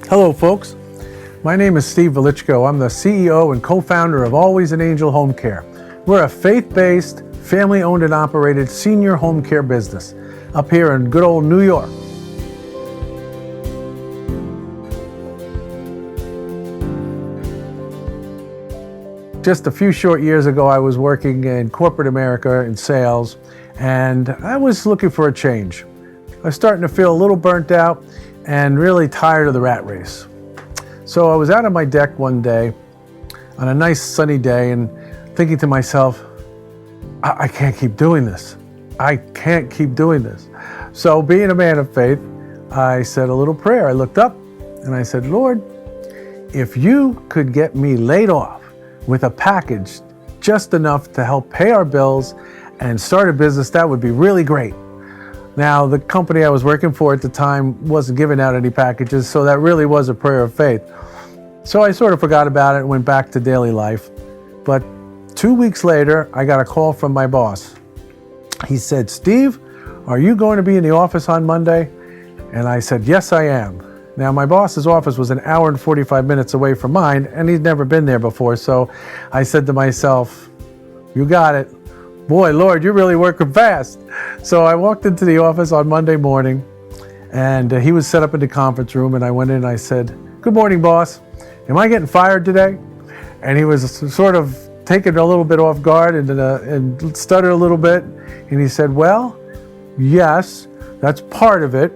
Hello, folks. My name is Steve Velichko. I'm the CEO and co-founder of Always an Angel Home Care. We're a faith-based, family-owned and operated senior home care business up here in good old New York. Just a few short years ago, I was working in corporate America in sales, and I was looking for a change. I was starting to feel a little burnt out and really tired of the rat race. So I was out on my deck one day on a nice sunny day and thinking to myself, I can't keep doing this. I can't keep doing this. So being a man of faith, I said a little prayer. I looked up and I said, Lord, if you could get me laid off with a package just enough to help pay our bills and start a business, that would be really great. Now, the company I was working for at the time wasn't giving out any packages, so that really was a prayer of faith. So I sort of forgot about it and went back to daily life. But 2 weeks later, I got a call from my boss. He said, Steve, are you going to be in the office on Monday? And I said, yes, I am. Now, my boss's office was an hour and 45 minutes away from mine, and he'd never been there before. So I said to myself, you got it. Boy, Lord, you're really working fast. So I walked into the office on Monday morning, and he was set up in the conference room, and I went in and I said, good morning, boss. Am I getting fired today? And he was sort of taken a little bit off guard and stuttered a little bit. And he said, well, yes, that's part of it.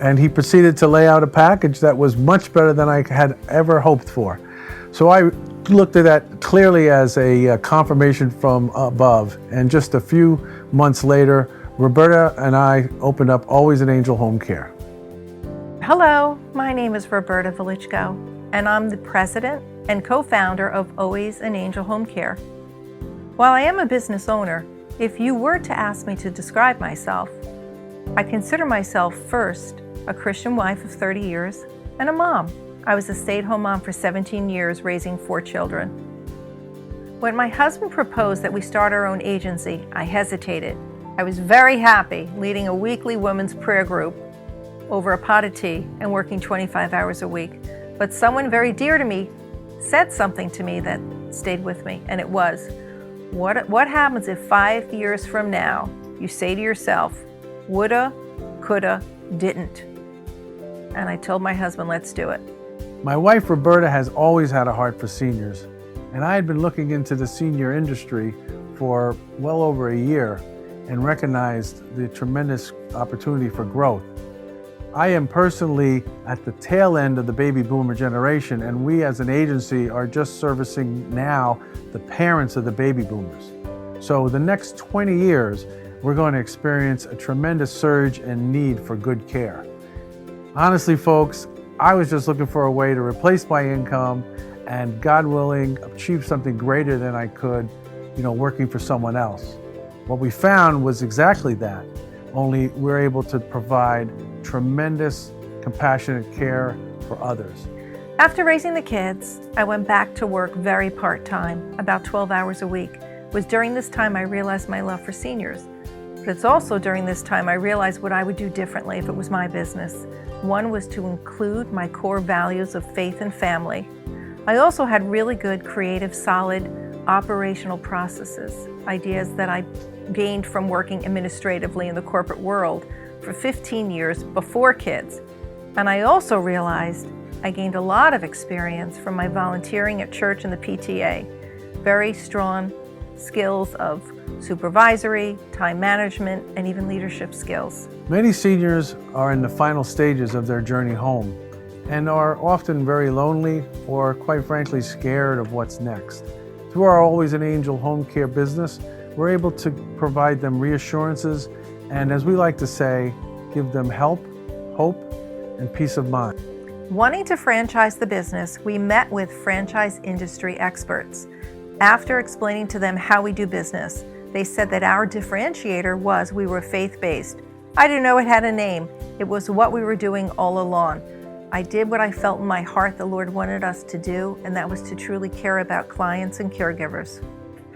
And he proceeded to lay out a package that was much better than I had ever hoped for. So I looked at that clearly as a confirmation from above. And just a few months later, Roberta and I opened up Always an Angel Home Care. Hello, my name is Roberta Velichko, and I'm the president and co-founder of Always an Angel Home Care. While I am a business owner, if you were to ask me to describe myself, I consider myself first a Christian wife of 30 years and a mom. I was a stay-at-home mom for 17 years, raising 4 children. When my husband proposed that we start our own agency, I hesitated. I was very happy leading a weekly women's prayer group over a pot of tea and working 25 hours a week. But someone very dear to me said something to me that stayed with me, and it was, what happens if 5 years from now you say to yourself, woulda, coulda, didn't? And I told my husband, let's do it. My wife, Roberta, has always had a heart for seniors, and I had been looking into the senior industry for well over a year and recognized the tremendous opportunity for growth. I am personally at the tail end of the baby boomer generation, and we as an agency are just servicing now the parents of the baby boomers. So the next 20 years, we're going to experience a tremendous surge in need for good care. Honestly, folks, I was just looking for a way to replace my income and, God willing, achieve something greater than I could, working for someone else. What we found was exactly that, only we're able to provide tremendous, compassionate care for others. After raising the kids, I went back to work very part-time, about 12 hours a week. It was during this time I realized my love for seniors. But it's also during this time I realized what I would do differently if it was my business. One was to include my core values of faith and family. I also had really good, creative, solid, operational processes, ideas that I gained from working administratively in the corporate world for 15 years before kids. And I also realized I gained a lot of experience from my volunteering at church and the PTA. Very strong skills of supervisory, time management, and even leadership skills. Many seniors are in the final stages of their journey home and are often very lonely or, quite frankly, scared of what's next. Through our Always an Angel Home Care business, we're able to provide them reassurances and, as we like to say, give them help, hope, and peace of mind. Wanting to franchise the business, we met with franchise industry experts. After explaining to them how we do business, they said that our differentiator was we were faith-based. I didn't know it had a name. It was what we were doing all along. I did what I felt in my heart the Lord wanted us to do, and that was to truly care about clients and caregivers.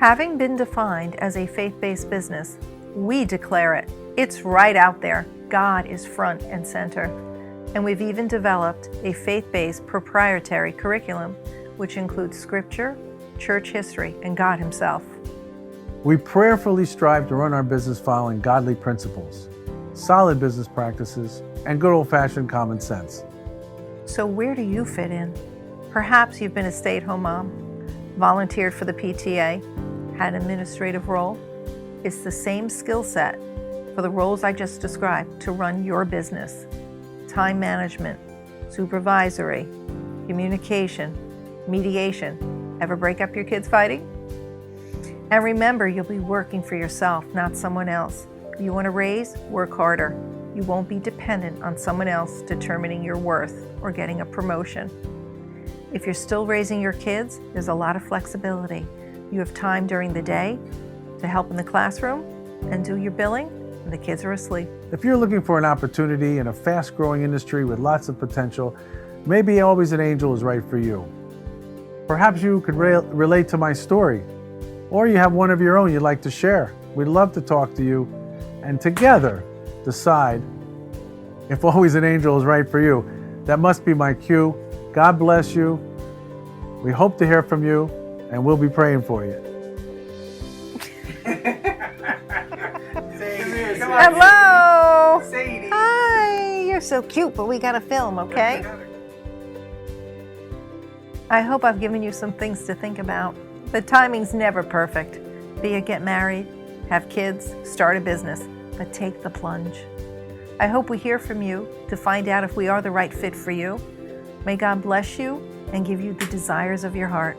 Having been defined as a faith-based business, we declare it. It's right out there. God is front and center. And we've even developed a faith-based proprietary curriculum, which includes scripture, church history, and God Himself. We prayerfully strive to run our business following godly principles, solid business practices, and good old-fashioned common sense. So where do you fit in? Perhaps you've been a stay-at-home mom, volunteered for the PTA, had an administrative role. It's the same skill set for the roles I just described to run your business. Time management, supervisory, communication, mediation. Ever break up your kids fighting? And remember, you'll be working for yourself, not someone else. You want to raise? Work harder. You won't be dependent on someone else determining your worth or getting a promotion. If you're still raising your kids, there's a lot of flexibility. You have time during the day to help in the classroom and do your billing when the kids are asleep. If you're looking for an opportunity in a fast-growing industry with lots of potential, maybe Always an Angel is right for you. Perhaps you could relate to my story, or you have one of your own you'd like to share. We'd love to talk to you and together decide if Always an Angel is right for you. That must be my cue. God bless you. We hope to hear from you, and we'll be praying for you. Hello! Sadie. Hi! You're so cute, but we gotta film, okay? I hope I've given you some things to think about. The timing's never perfect. Be it get married, have kids, start a business, but take the plunge. I hope we hear from you to find out if we are the right fit for you. May God bless you and give you the desires of your heart.